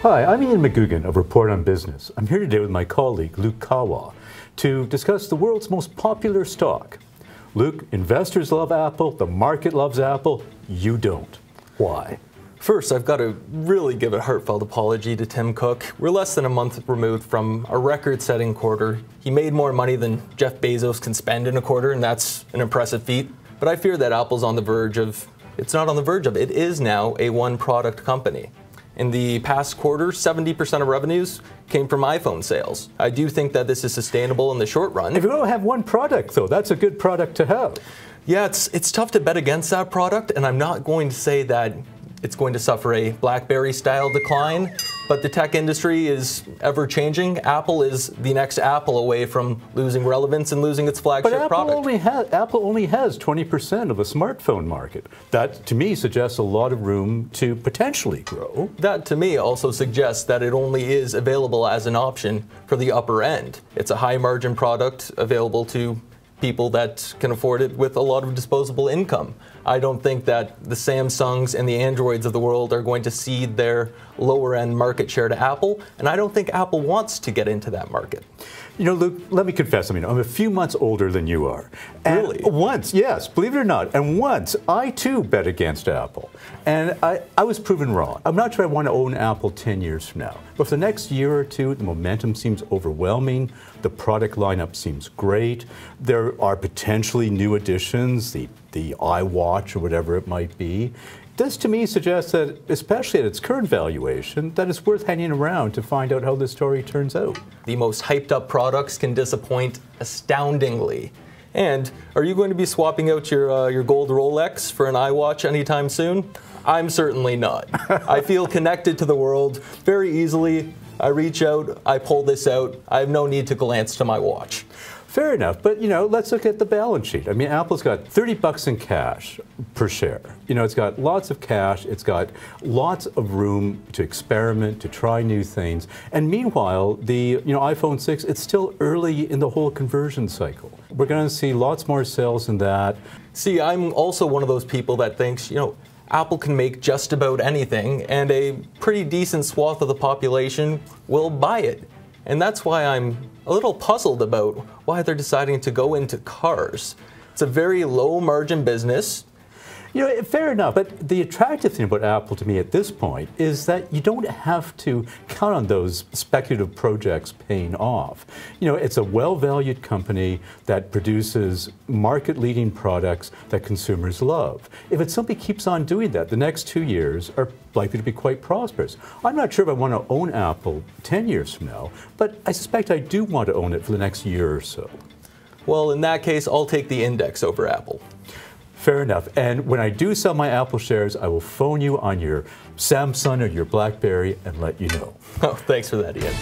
Hi, I'm Ian McGugan of Report on Business. I'm here today with my colleague, Luke Kawa, to discuss the world's most popular stock. Luke, investors love Apple, the market loves Apple, you don't. Why? First, I've got to really give a heartfelt apology to Tim Cook. We're less than a month removed from a record-setting quarter. He made more money than Jeff Bezos can spend in a quarter, and that's an impressive feat. But I fear that Apple's on the verge of, it's not on the verge of, it is now a one-product company. In the past quarter, 70% of revenues came from iPhone sales. I do think that this is sustainable in the short run. If you don't have one product, though, that's a good product to have. Yeah, it's tough to bet against that product, and I'm not going to say that it's going to suffer a BlackBerry-style decline, but the tech industry is ever-changing. Apple is the next Apple away from losing relevance and losing its flagship product. But Apple only has 20% of a smartphone market. That, to me, suggests a lot of room to potentially grow. That, to me, also suggests that it only is available as an option for the upper end. It's a high-margin product available to people that can afford it with a lot of disposable income. I don't think that the Samsungs and the Androids of the world are going to cede their lower-end market share to Apple, and I don't think Apple wants to get into that market. You know, Luke, let me confess, I'm a few months older than you are. And really? Once, yes, believe it or not, and once I too bet against Apple. And I was proven wrong. I'm not sure I want to own Apple 10 years from now. But for the next year or two, the momentum seems overwhelming. The product lineup seems great. There are potentially new additions, the iWatch or whatever it might be. This, to me, suggests that, especially at its current valuation, that it's worth hanging around to find out how the story turns out. The most hyped-up products can disappoint astoundingly. And are you going to be swapping out your gold Rolex for an iWatch anytime soon? I'm certainly not. I feel connected to the world very easily. I reach out, I pull this out. I have no need to glance to my watch. Fair enough, but let's look at the balance sheet. I mean, Apple's got $30 in cash per share. It's got lots of cash, it's got lots of room to experiment, to try new things. And meanwhile, the iPhone 6, it's still early in the whole conversion cycle. We're going to see lots more sales in that. See, I'm also one of those people that thinks, Apple can make just about anything, and a pretty decent swath of the population will buy it. And that's why I'm a little puzzled about why they're deciding to go into cars. It's a very low margin business. Fair enough, but the attractive thing about Apple to me at this point is that you don't have to count on those speculative projects paying off. It's a well-valued company that produces market-leading products that consumers love. If it simply keeps on doing that, the next 2 years are likely to be quite prosperous. I'm not sure if I want to own Apple 10 years from now, but I suspect I do want to own it for the next year or so. Well, in that case, I'll take the index over Apple. Fair enough. And when I do sell my Apple shares, I will phone you on your Samsung or your BlackBerry and let you know. Oh, thanks for that, Ian.